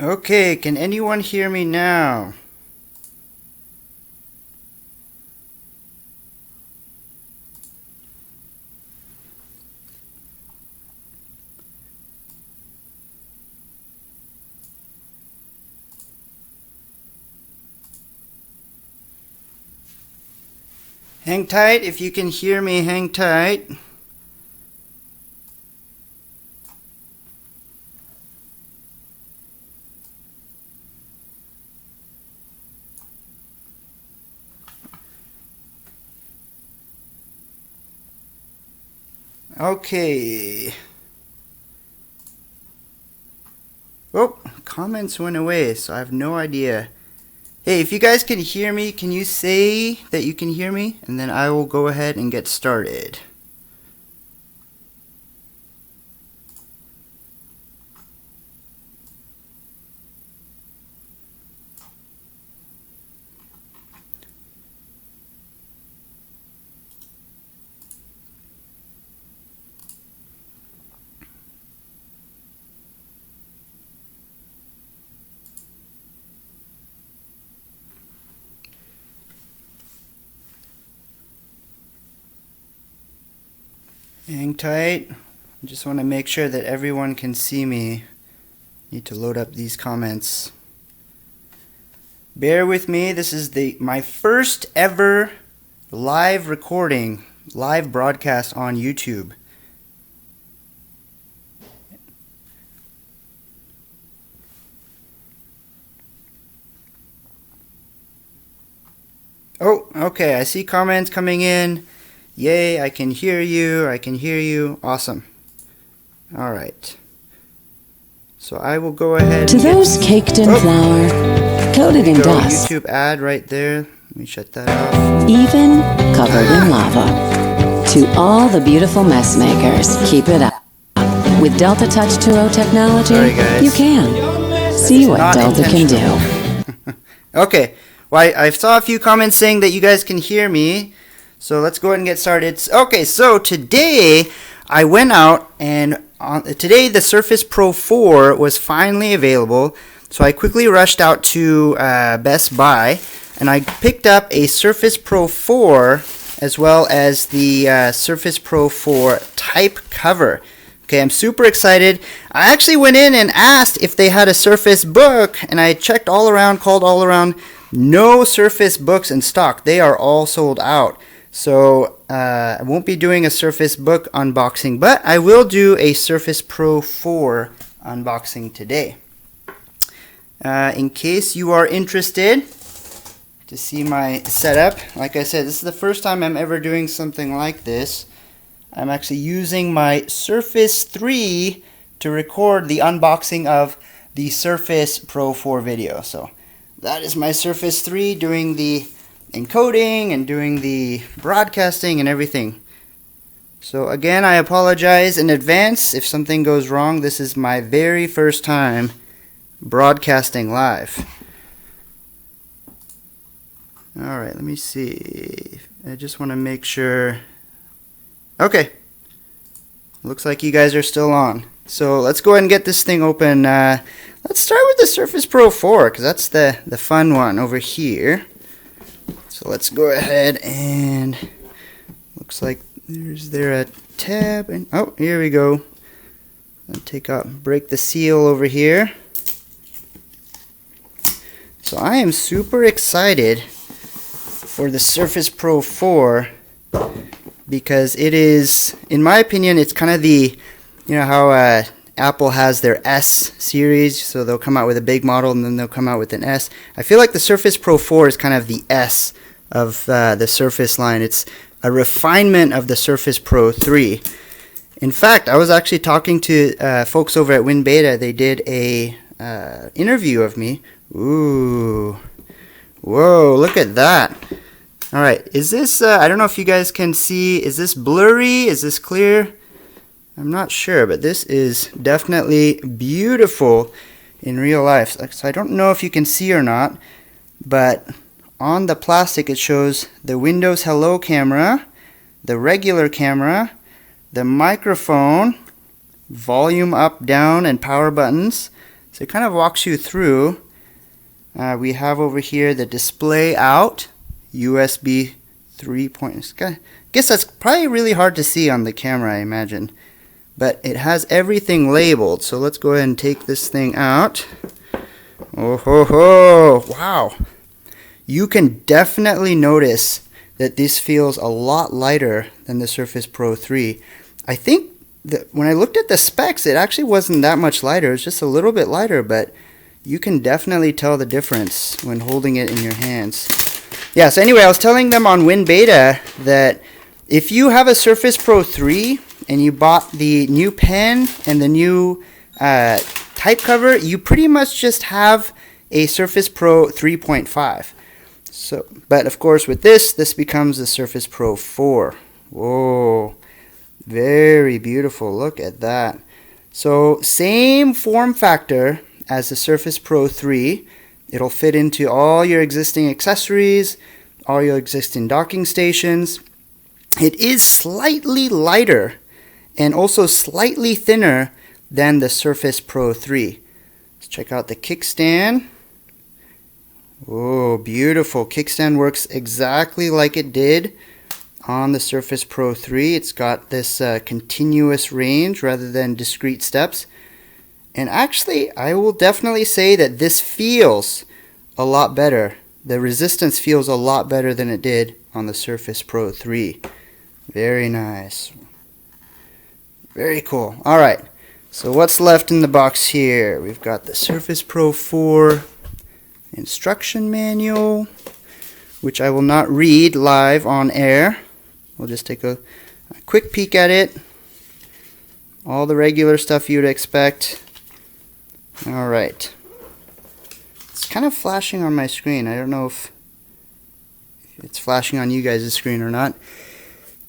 Okay, can anyone hear me now? Hang tight. If you can hear me, hang tight. Okay. Oh, comments went away, so I have no idea. Hey, if you guys can hear me, can you say that you can hear me? And then I will go ahead and get started. Hang tight. I just want to make sure that everyone can see me. Need to load up these comments. Bear with me. This is my first ever live recording, live broadcast on YouTube. Oh, okay. I see comments coming in. Yay, I can hear you. I can hear you. Awesome. All right. So I will go ahead. To those caked in flour, coated in dust, YouTube ad right there. Let me shut that off. even covered in lava. To all the beautiful mess makers, keep it up. With Delta Touch 2.0 technology, Sorry, guys. you can. See what not Delta can do. Okay. Well, I saw a few comments saying that you guys can hear me. So let's go ahead and get started. Okay, so today I went out and today the Surface Pro 4 was finally available. So I quickly rushed out to Best Buy and I picked up a Surface Pro 4 as well as the Surface Pro 4 type cover. Okay, I'm super excited. I actually went in and asked if they had a Surface Book and I checked all around, called all around. No Surface Books in stock. They are all sold out. So I won't be doing a Surface Book unboxing, but I will do a Surface Pro 4 unboxing today. In case you are interested to see my setup, like I said, this is the first time I'm ever doing something like this. I'm actually using my Surface 3 to record the unboxing of the Surface Pro 4 video. So that is my Surface 3 doing the encoding and doing the broadcasting and everything. So again, I apologize in advance if something goes wrong. This is my very first time broadcasting live. Alright, let me see. I just want to make sure. Okay. Looks like you guys are still on. So let's go ahead and get this thing open. Let's start with the Surface Pro 4 because that's the fun one over here. So let's go ahead and looks like there's a tab and oh, here we go. Break the seal over here. So I am super excited for the Surface Pro 4 because it is, in my opinion, it's kind of the, you know how Apple has their S series, so they'll come out with a big model and then they'll come out with an S. I feel like the Surface Pro 4 is kind of the S of the Surface line. It's a refinement of the Surface Pro 3. In fact, I was actually talking to folks over at WinBeta. They did a interview of me. Ooh, whoa! Look at that. All right, is this? I don't know if you guys can see. Is this blurry? Is this clear? I'm not sure, but this is definitely beautiful in real life. So I don't know if you can see or not, but on the plastic it shows the Windows Hello camera, the regular camera, the microphone, volume up, down, and power buttons. So it kind of walks you through. We have over here the display out, USB 3. I guess that's probably really hard to see on the camera, I imagine. But it has everything labeled. So let's go ahead and take this thing out. Oh ho ho! Wow! You can definitely notice that this feels a lot lighter than the Surface Pro 3. I think that when I looked at the specs, it actually wasn't that much lighter. It's just a little bit lighter, but you can definitely tell the difference when holding it in your hands. Yeah, so anyway, I was telling them on WinBeta that if you have a Surface Pro 3 and you bought the new pen and the new type cover, you pretty much just have a Surface Pro 3.5. So, but of course with this becomes the Surface Pro 4. Whoa, very beautiful. Look at that. So same form factor as the Surface Pro 3. It'll fit into all your existing accessories, all your existing docking stations. It is slightly lighter and also slightly thinner than the Surface Pro 3. Let's check out the kickstand. Oh, beautiful. Kickstand works exactly like it did on the Surface Pro 3. It's got this continuous range rather than discrete steps. And actually, I will definitely say that this feels a lot better. The resistance feels a lot better than it did on the Surface Pro 3. Very nice. Very cool. Alright, so what's left in the box here? We've got the Surface Pro 4 instruction manual, which I will not read live on air. We'll just take a quick peek at it. All the regular stuff you'd expect. Alright. It's kind of flashing on my screen. I don't know if it's flashing on you guys' screen or not.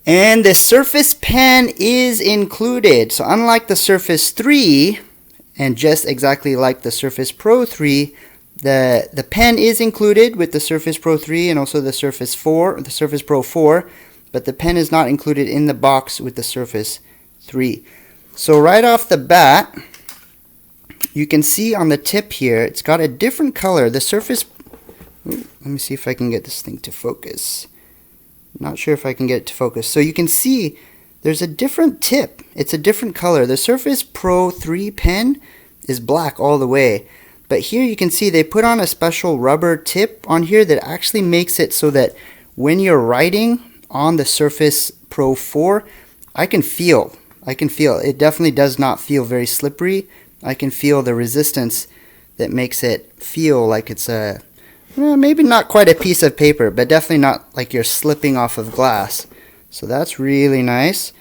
And the Surface Pen is included. So unlike the Surface 3, and just exactly like the Surface Pro 3, the pen is included with the Surface Pro 3 and also the Surface Pro 4, but the pen is not included in the box with the Surface 3. So right off the bat, you can see on the tip here, it's got a different color. The Surface, let me see if I can get this thing to focus. Not sure if I can get it to focus. So you can see there's a different tip. It's a different color. The Surface Pro 3 pen is black all the way. But here you can see they put on a special rubber tip on here that actually makes it so that when you're writing on the Surface Pro 4, I can feel. It definitely does not feel very slippery. I can feel the resistance that makes it feel like it's a, maybe not quite a piece of paper, but definitely not like you're slipping off of glass. So that's really nice.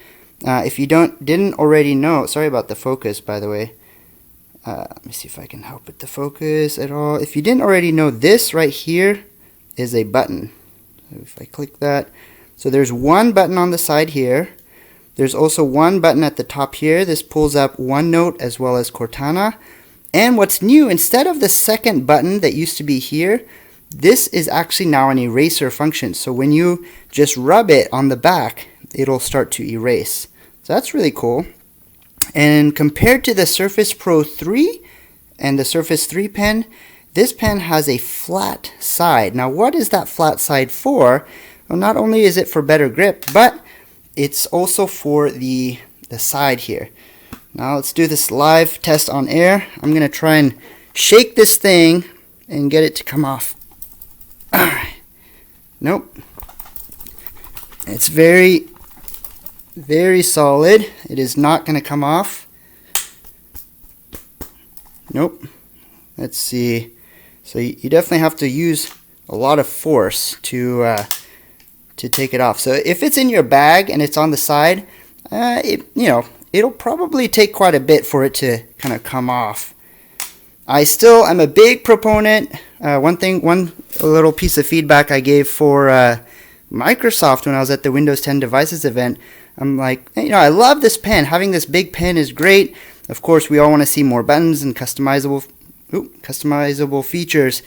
If you didn't already know, sorry about the focus by the way. Let me see if I can help with the focus at all. If you didn't already know, this right here is a button. So if I click that, so there's one button on the side here. There's also one button at the top here. This pulls up OneNote as well as Cortana. And what's new, instead of the second button that used to be here, this is actually now an eraser function. So when you just rub it on the back, it'll start to erase. So that's really cool. And compared to the Surface Pro 3 and the Surface 3 pen, this pen has a flat side. Now what is that flat side for? Well, not only is it for better grip, but it's also for the side here. Now let's do this live test on air. I'm going to try and shake this thing and get it to come off. Alright. Nope. It's very solid. It is not going to come off. Nope. Let's see. So you definitely have to use a lot of force to take it off. So if it's in your bag and it's on the side, it'll probably take quite a bit for it to kind of come off. I still am a big proponent. One little piece of feedback I gave for Microsoft when I was at the Windows 10 Devices event, I'm like, I love this pen. Having this big pen is great. Of course, we all want to see more buttons and customizable features.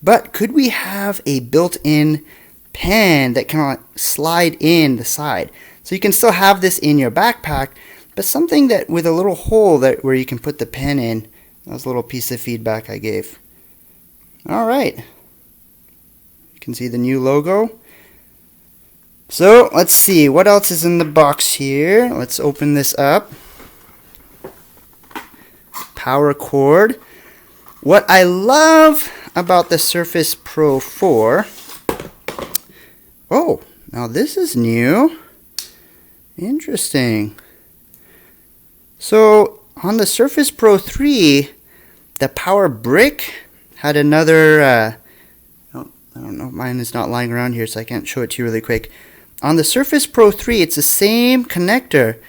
But could we have a built-in pen that can slide in the side? So you can still have this in your backpack, but something that with a little hole where you can put the pen in. That was a little piece of feedback I gave. All right. You can see the new logo. So let's see what else is in the box here. Let's open this up. Power cord. What I love about the Surface Pro 4. Oh, now this is new. Interesting. So on the Surface Pro 3, the power brick had another, I don't know, mine is not lying around here so I can't show it to you really quick. On the Surface Pro 3, it's the same connector,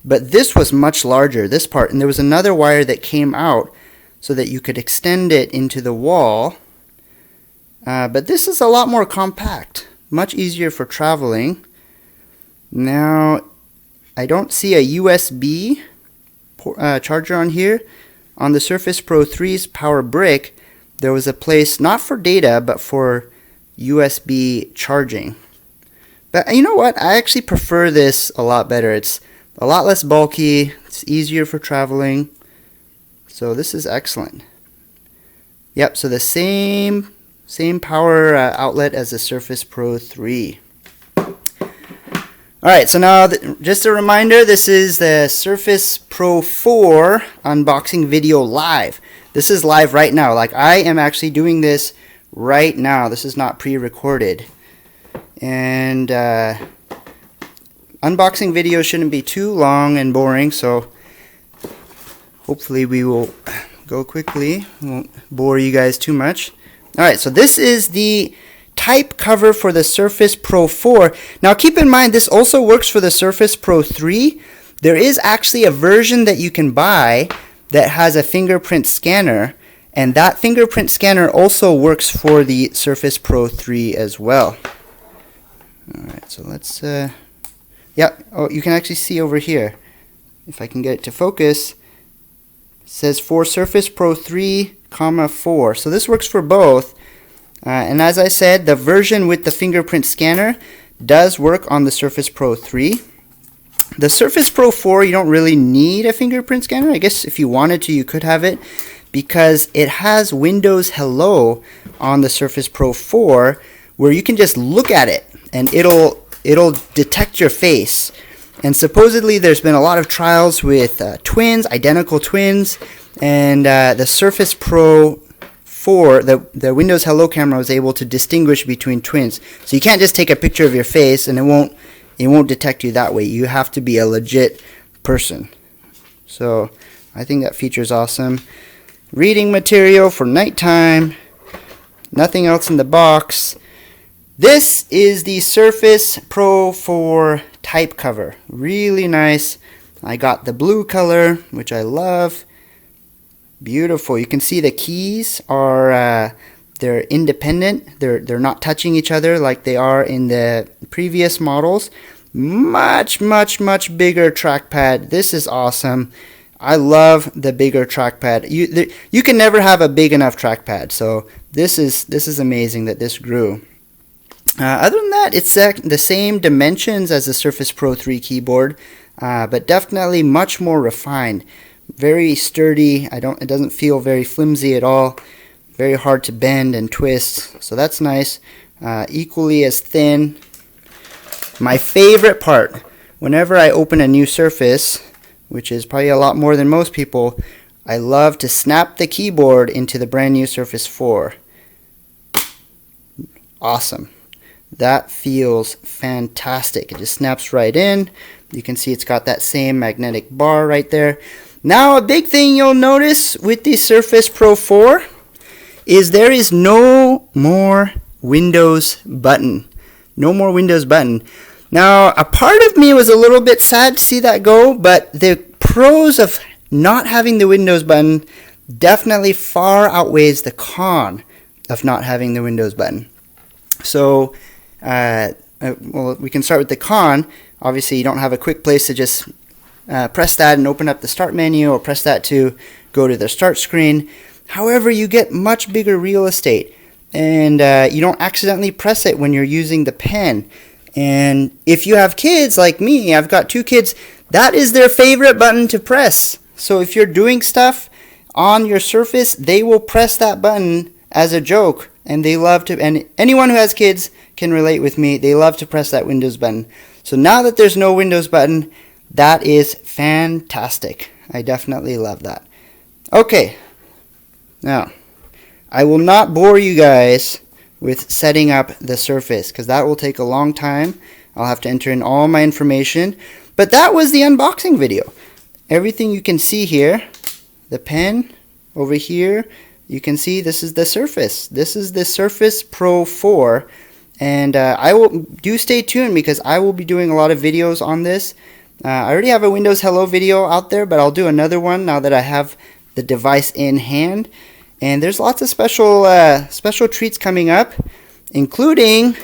but this was much larger, this part, and there was another wire that came out so that you could extend it into the wall. But this is a lot more compact, much easier for traveling. Now, I don't see a USB charger on here. On the Surface Pro 3's power brick, there was a place not for data, but for USB charging. But you know what? I actually prefer this a lot better. It's a lot less bulky. It's easier for traveling. So this is excellent. Yep, so the same power outlet as the Surface Pro 3. Alright, so now just a reminder, this is the Surface Pro 4 unboxing video live. This is live right now. Like, I am actually doing this right now. This is not pre-recorded. And unboxing videos shouldn't be too long and boring, so hopefully we will go quickly. Won't bore you guys too much. Alright, so this is the type cover for the Surface Pro 4. Now keep in mind, this also works for the Surface Pro 3. There is actually a version that you can buy that has a fingerprint scanner, and that fingerprint scanner also works for the Surface Pro 3 as well. Alright, so let's, yeah, oh, you can actually see over here, if I can get it to focus, it says for Surface Pro 3, 4. So this works for both. And as I said, the version with the fingerprint scanner does work on the Surface Pro 3. The Surface Pro 4, you don't really need a fingerprint scanner. I guess if you wanted to, you could have it, because it has Windows Hello on the Surface Pro 4, where you can just look at it and it'll detect your face. And supposedly there's been a lot of trials with twins, identical twins, and the Surface Pro 4, the Windows Hello camera was able to distinguish between twins. So you can't just take a picture of your face and it won't detect you that way. You have to be a legit person. So I think that feature is awesome. Reading material for nighttime. Nothing else in the box. This is the Surface Pro 4 type cover. Really nice. I got the blue color, which I love. Beautiful. You can see the keys are they're independent. They're not touching each other like they are in the previous models. Much bigger trackpad. This is awesome. I love the bigger trackpad. You can never have a big enough trackpad. So this is amazing that this grew. Other than that, it's the same dimensions as the Surface Pro 3 keyboard, but definitely much more refined. Very sturdy. It doesn't feel very flimsy at all. Very hard to bend and twist. So that's nice. Equally as thin. My favorite part, whenever I open a new Surface, which is probably a lot more than most people, I love to snap the keyboard into the brand new Surface 4. Awesome. That feels fantastic. It just snaps right in. You can see it's got that same magnetic bar right there. Now, a big thing you'll notice with the Surface Pro 4 is there is no more Windows button. No more Windows button. Now, a part of me was a little bit sad to see that go, but the pros of not having the Windows button definitely far outweighs the con of not having the Windows button. So, well, we can start with the con. Obviously, you don't have a quick place to just press that and open up the start menu, or press that to go to the start screen. However, you get much bigger real estate, and you don't accidentally press it when you're using the pen. And if you have kids like me, I've got 2 kids, that is their favorite button to press. So if you're doing stuff on your Surface, they will press that button as a joke, and they love to, and anyone who has kids can relate with me, they love to press that Windows button. So now that there's no Windows button, that is fantastic. I definitely love that. Okay, now I will not bore you guys with setting up the Surface because that will take a long time. I'll have to enter in all my information, but that was the unboxing video. Everything you can see here, the pen over here, you can see this is the Surface. This is the Surface Pro 4, and do stay tuned because I will be doing a lot of videos on this. I already have a Windows Hello video out there, but I'll do another one now that I have the device in hand. And there's lots of special treats coming up, including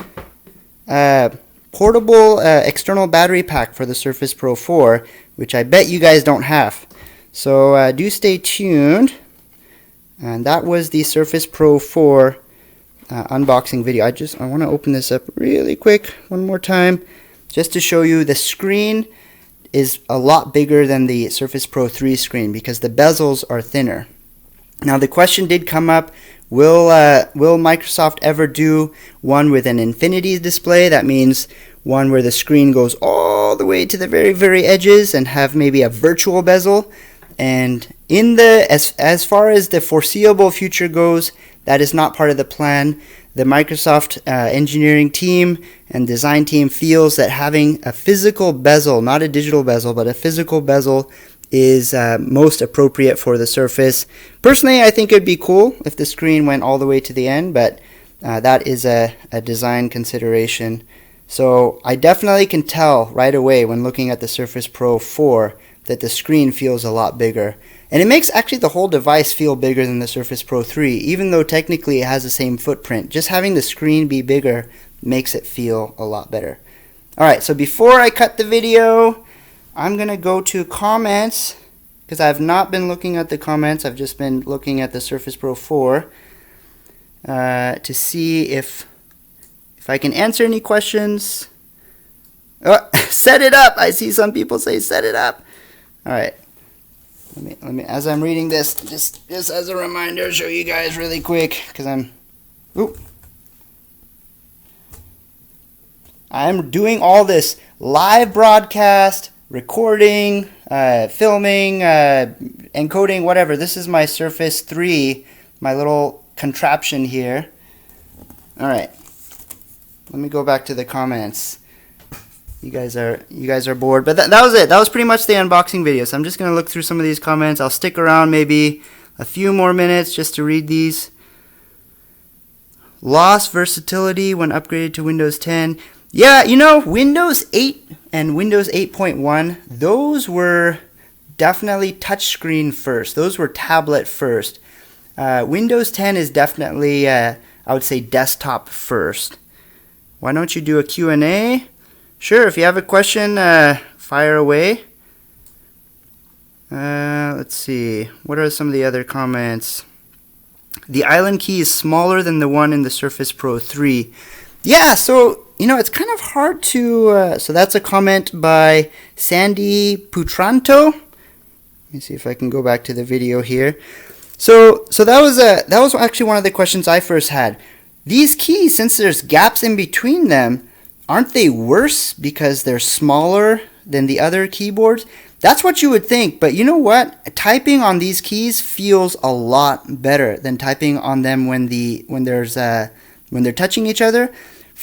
portable external battery pack for the Surface Pro 4, which I bet you guys don't have. So do stay tuned. And that was the Surface Pro 4 unboxing video. I want to open this up really quick one more time just to show you the screen is a lot bigger than the Surface Pro 3 screen because the bezels are thinner. Now the question did come up, will Microsoft ever do one with an infinity display? That means one where the screen goes all the way to the very, very edges and have maybe a virtual bezel. And as far as the foreseeable future goes, that is not part of the plan. The Microsoft engineering team and design team feels that having a physical bezel, not a digital bezel, but a physical bezel is most appropriate for the Surface. Personally, I think it'd be cool if the screen went all the way to the end, but that is a design consideration. So I definitely can tell right away when looking at the Surface Pro 4 that the screen feels a lot bigger. And it makes actually the whole device feel bigger than the Surface Pro 3, even though technically it has the same footprint. Just having the screen be bigger makes it feel a lot better. Alright, so before I cut the video, I'm going to go to comments, because I have not been looking at the comments. I've just been looking at the Surface Pro 4 to see if I can answer any questions. Oh, set it up! I see some people say set it up. Alright, let me as I'm reading this, just as a reminder, show you guys really quick, because I'm doing all this live broadcast, recording, filming, encoding, whatever. This is my Surface 3, my little contraption here. Alright, let me go back to the comments. You guys are bored, but that was it. That was pretty much the unboxing video. So I'm just going to look through some of these comments. I'll stick around maybe a few more minutes just to read these. Lost versatility when upgraded to Windows 10. Yeah, you know, Windows 8 and Windows 8.1, those were definitely touchscreen first. Those were tablet first. Windows 10 is definitely, I would say, desktop first. Why don't you do a Q&A? Sure, if you have a question, fire away. Let's see. What are some of the other comments? The Island key is smaller than the one in the Surface Pro 3. Yeah, so, you know, it's kind of hard to... so that's a comment by Sandy Putranto. Let me see if I can go back to the video here. So that was actually one of the questions I first had. These keys, since there's gaps in between them, aren't they worse because they're smaller than the other keyboards? That's what you would think, but you know what? Typing on these keys feels a lot better than typing on them when they're touching each other.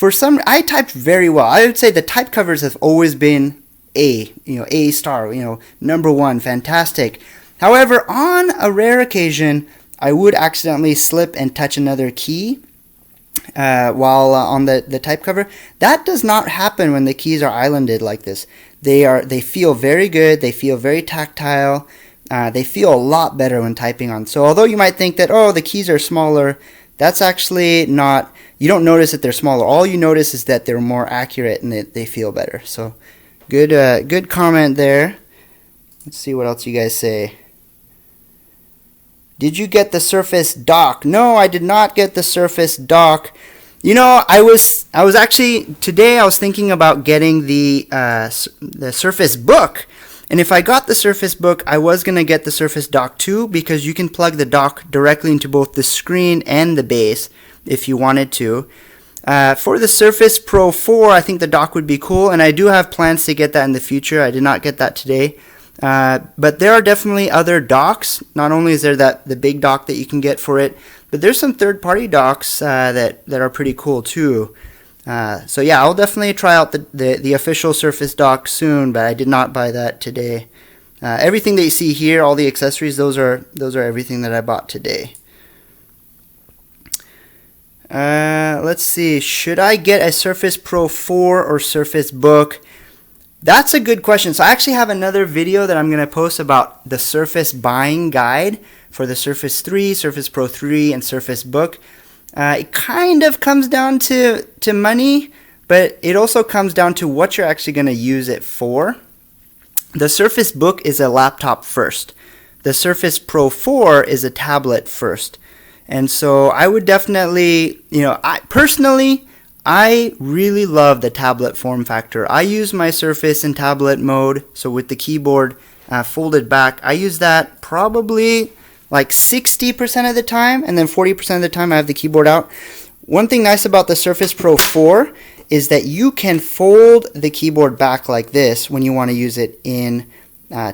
I typed very well. I would say the type covers have always been A star, number one, fantastic. However, on a rare occasion, I would accidentally slip and touch another key while on the type cover. That does not happen when the keys are islanded like this. They feel very good. They feel very tactile. They feel a lot better when typing on. So although you might think that, oh, the keys are smaller, that's actually not. You don't notice that they're smaller. All you notice is that they're more accurate and they feel better. So good comment there. Let's see what else you guys say. Did you get the Surface Dock? No, I did not get the Surface Dock. You know, I was actually today I was thinking about getting the Surface Book, And if I got the Surface Book, I was going to get the Surface Dock too, because you can plug the dock directly into both the screen and the base if you wanted to. For the Surface Pro 4, I think the dock would be cool, and I do have plans to get that in the future. I did not get that today. But there are definitely other docks. Not only is there the big dock that you can get for it, but there's some third-party docks that are pretty cool too. So yeah, I'll definitely try out the official Surface dock soon, but I did not buy that today. Everything that you see here, all the accessories, those are everything that I bought today. Let's see. Should I get a Surface Pro 4 or Surface Book? That's a good question. So I actually have another video that I'm going to post about the Surface buying guide for the Surface 3, Surface Pro 3, and Surface Book. It kind of comes down to money, but it also comes down to what you're actually going to use it for. The Surface Book is a laptop first. The Surface Pro 4 is a tablet first. And so I would definitely, I really love the tablet form factor. I use my Surface in tablet mode, so with the keyboard folded back. I use that probably like 60% of the time, and then 40% of the time I have the keyboard out. One thing nice about the Surface Pro 4 is that you can fold the keyboard back like this when you want to use it in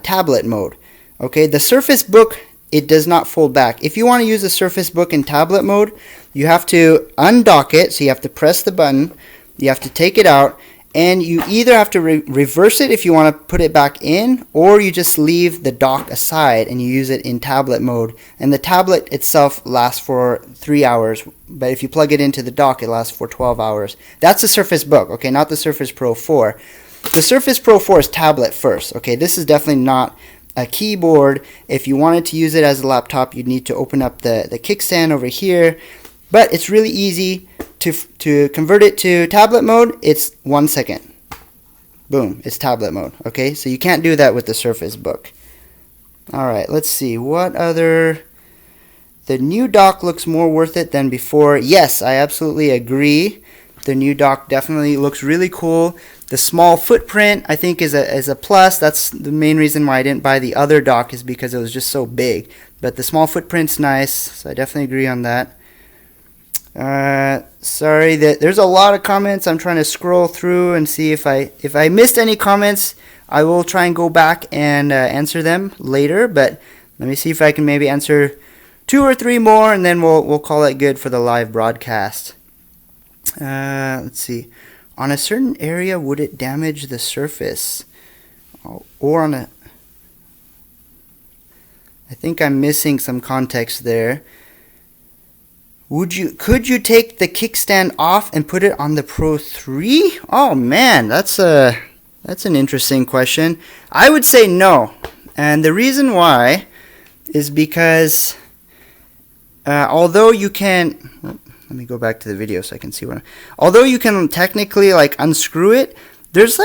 tablet mode. Okay, the Surface Book, it does not fold back. If you want to use the Surface Book in tablet mode, you have to undock it, so you have to press the button, you have to take it out, and you either have to reverse it if you want to put it back in, or you just leave the dock aside and you use it in tablet mode. And the tablet itself lasts for 3 hours, but if you plug it into the dock, it lasts for 12 hours. That's the Surface Book, okay, not the Surface Pro 4. The Surface Pro 4 is tablet first, okay? This is definitely not a keyboard. If you wanted to use it as a laptop, you'd need to open up the kickstand over here, but it's really easy to convert it to tablet mode. It's 1 second. Boom, it's tablet mode. Okay, so you can't do that with the Surface Book. Alright, let's see. What other... The new dock looks more worth it than before. Yes, I absolutely agree. The new dock definitely looks really cool. The small footprint, I think, is a plus. That's the main reason why I didn't buy the other dock, is because it was just so big. But the small footprint's nice, so I definitely agree on that. Sorry that there's a lot of comments. I'm trying to scroll through and see if I missed any comments. I will try and go back and answer them later, but let me see if I can maybe answer 2 or 3 more, and then we'll call it good for the live broadcast. Let's see. On a certain area, would it damage the Surface? Or on a... I think I'm missing some context there. Could you take the kickstand off and put it on the Pro 3? Oh man, that's an interesting question. I would say no. And the reason why is because although you can... Let me go back to the video so I can see what although you can technically like unscrew it, there's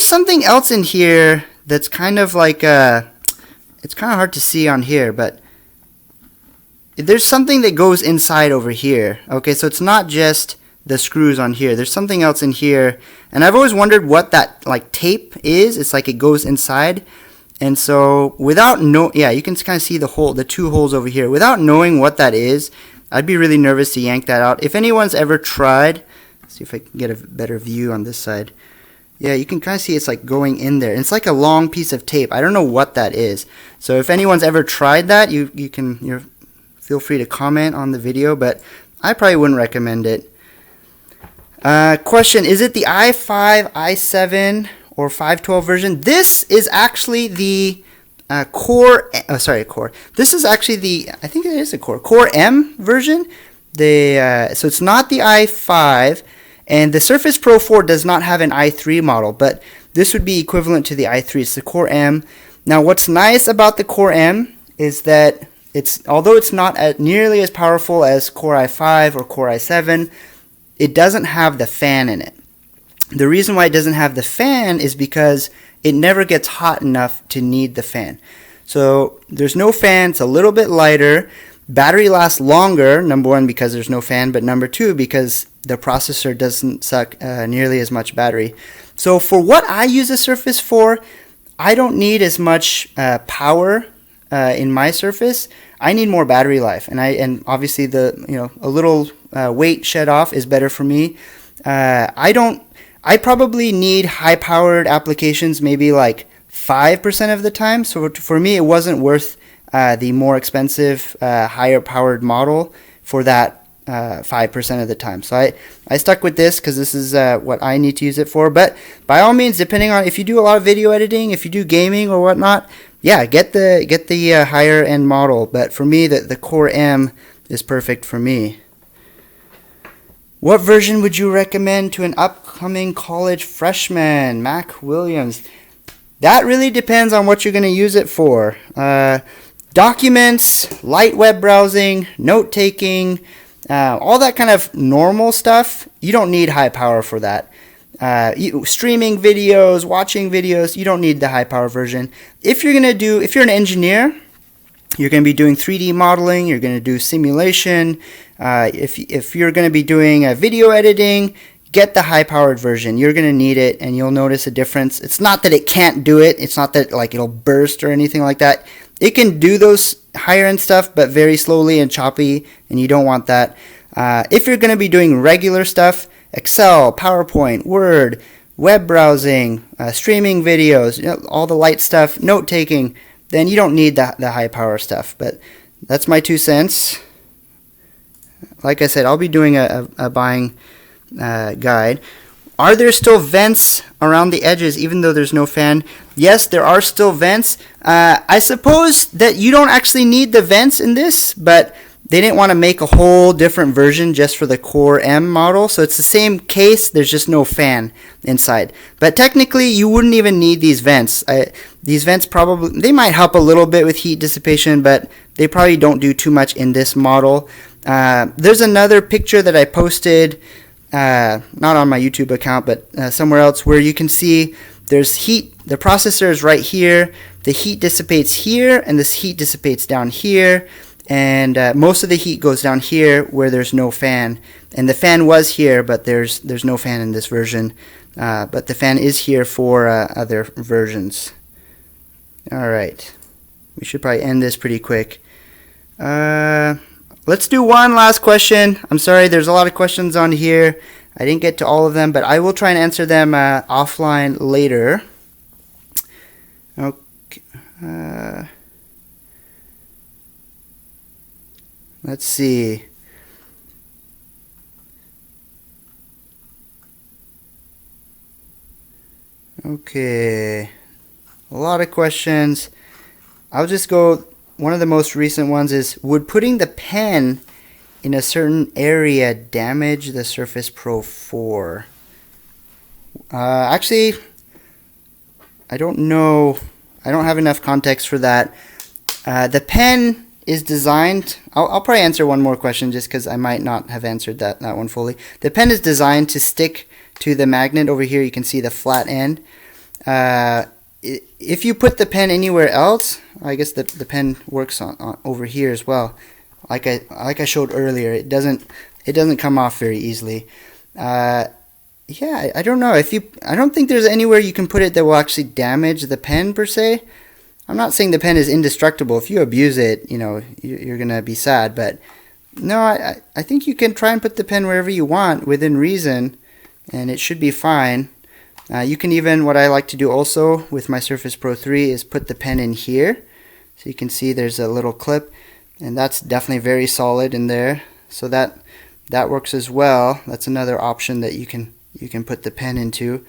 something else in here that's kind of like it's kind of hard to see on here, but there's something that goes inside over here. Okay, so it's not just the screws on here. There's something else in here, and I've always wondered what that like tape is. It's like it goes inside, and so without you can kind of see the 2 holes over here. Without knowing what that is, I'd be really nervous to yank that out. If anyone's ever tried, let's see if I can get a better view on this side. Yeah, you can kind of see it's like going in there. It's like a long piece of tape. I don't know what that is. So if anyone's ever tried that, you feel free to comment on the video, but I probably wouldn't recommend it. Question, is it the i5, i7, or 512 version? This is actually the Core. This is actually the, I think it is a Core M version. So it's not the i5, and the Surface Pro 4 does not have an i3 model, but this would be equivalent to the i3. It's the Core M. Now, what's nice about the Core M is that although it's not nearly as powerful as Core i5 or Core i7, it doesn't have the fan in it. The reason why it doesn't have the fan is because it never gets hot enough to need the fan. So there's no fan, it's a little bit lighter. Battery lasts longer, number 1, because there's no fan, but number 2, because the processor doesn't suck nearly as much battery. So for what I use the Surface for, I don't need as much power in my Surface. I need more battery life, and obviously a little weight shed off is better for me. I probably need high-powered applications maybe like 5% of the time. So for me, it wasn't worth the more expensive, higher-powered model for that 5% of the time. So I stuck with this because this is what I need to use it for. But by all means, depending on if you do a lot of video editing, if you do gaming or whatnot, yeah, get the higher end model. But for me, the Core M is perfect for me. What version would you recommend to an upcoming college freshman? Mac Williams. That really depends on what you're going to use it for. Documents, light web browsing, note taking, all that kind of normal stuff, you don't need high power for that. Streaming videos, watching videos, you don't need the high power version. If you're an engineer, you're going to be doing 3D modeling, you're going to do simulation. If you're going to be doing video editing, get the high powered version. You're going to need it, and you'll notice a difference. It's not that it can't do it. It's not that like it'll burst or anything like that. It can do those higher end stuff, but very slowly and choppy, and you don't want that. If you're going to be doing regular stuff, Excel, PowerPoint, Word, web browsing, streaming videos, all the light stuff, note taking, then you don't need the high power stuff. But that's my 2 cents. Like I said, I'll be doing a buying guide. Are there still vents around the edges even though there's no fan? Yes, there are still vents. I suppose that you don't actually need the vents in this, but they didn't want to make a whole different version just for the Core M model. So it's the same case, there's just no fan inside. But technically, you wouldn't even need these vents. These vents they might help a little bit with heat dissipation, but they probably don't do too much in this model. There's another picture that I posted, not on my YouTube account, but somewhere else, where you can see there's heat. The processor is right here. The heat dissipates here, and this heat dissipates down here. And most of the heat goes down here where there's no fan. And the fan was here, but there's no fan in this version. But the fan is here for other versions. All right. We should probably end this pretty quick. Let's do one last question. I'm sorry, there's a lot of questions on here. I didn't get to all of them, but I will try and answer them offline later. Okay. Let's see. Okay. A lot of questions. I'll just go. One of the most recent ones is, would putting the pen in a certain area damage the Surface Pro 4? Actually, I don't know. I don't have enough context for that. The pen is designed, I'll probably answer one more question just because I might not have answered that one fully. The pen is designed to stick to the magnet over here. You can see the flat end. If you put the pen anywhere else, I guess the pen works on over here as well. Like I showed earlier, it doesn't come off very easily. Yeah, I don't know. I don't think there's anywhere you can put it that will actually damage the pen per se. I'm not saying the pen is indestructible. If you abuse it, you're gonna be sad. But no, I think you can try and put the pen wherever you want within reason, and it should be fine. You can even, what I like to do also with my Surface Pro 3 is put the pen in here. So you can see there's a little clip, and that's definitely very solid in there. So that works as well. That's another option that you can put the pen into.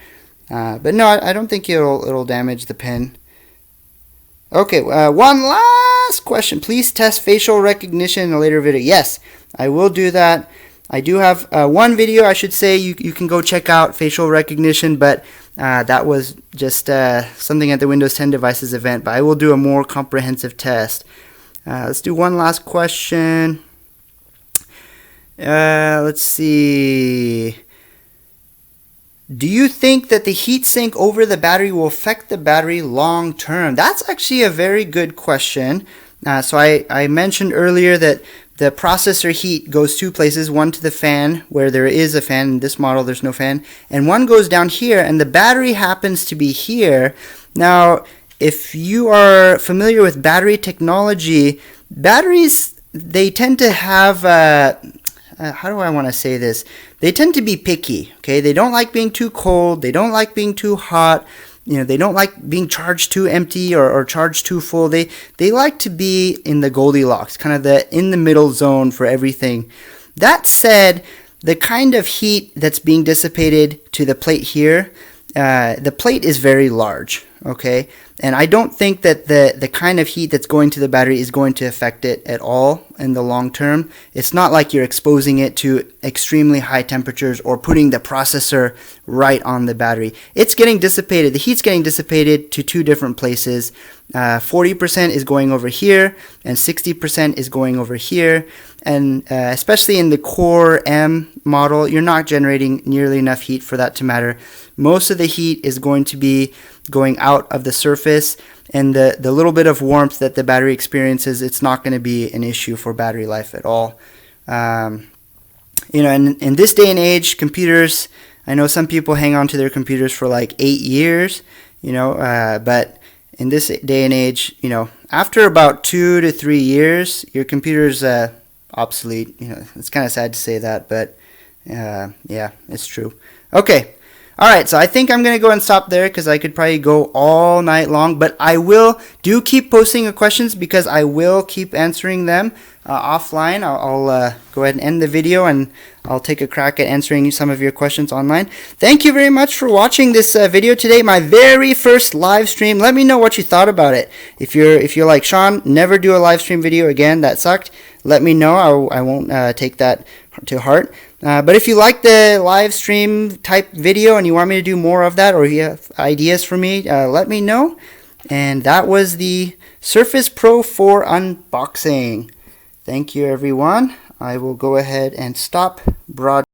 But no, I don't think it'll damage the pen. Okay, one last question. Please test facial recognition in a later video. Yes, I will do that. I do have one video, I should say, you can go check out facial recognition, but that was just something at the Windows 10 Devices event, but I will do a more comprehensive test. Let's do one last question. Let's see. Do you think that the heatsink over the battery will affect the battery long term? That's actually a very good question. So I mentioned earlier that the processor heat goes two places, one to the fan where there is a fan. In this model there's no fan, and one goes down here, and the battery happens to be here. Now if you are familiar with battery technology, batteries, they tend to have, how do I want to say this? They tend to be picky, okay? They don't like being too cold. They don't like being too hot. They don't like being charged too empty or charged too full. They like to be in the Goldilocks, kind of the in the middle zone for everything. That said, the kind of heat that's being dissipated to the plate here, the plate is very large, okay? And I don't think that the kind of heat that's going to the battery is going to affect it at all in the long term. It's not like you're exposing it to extremely high temperatures or putting the processor right on the battery. It's getting dissipated. The heat's getting dissipated to two different places. 40% is going over here and 60% is going over here. And especially in the Core M model, you're not generating nearly enough heat for that to matter. Most of the heat is going to be going out of the surface, and the little bit of warmth that the battery experiences, it's not going to be an issue for battery life at all. In this day and age, computers, I know some people hang on to their computers for like 8 years, but in this day and age, after about 2 to 3 years, your computer's obsolete. It's kind of sad to say that, but yeah, it's true. Okay. All right, so I think I'm going to go and stop there because I could probably go all night long, but I do keep posting your questions because I will keep answering them offline. I'll go ahead and end the video and I'll take a crack at answering some of your questions online. Thank you very much for watching this video today, my very first live stream. Let me know what you thought about it. If you're like, Sean, never do a live stream video again, that sucked, let me know. I won't take that to heart. But if you like the live stream type video and you want me to do more of that, or you have ideas for me, let me know. And that was the Surface Pro 4 unboxing. Thank you, everyone. I will go ahead and stop broadcasting.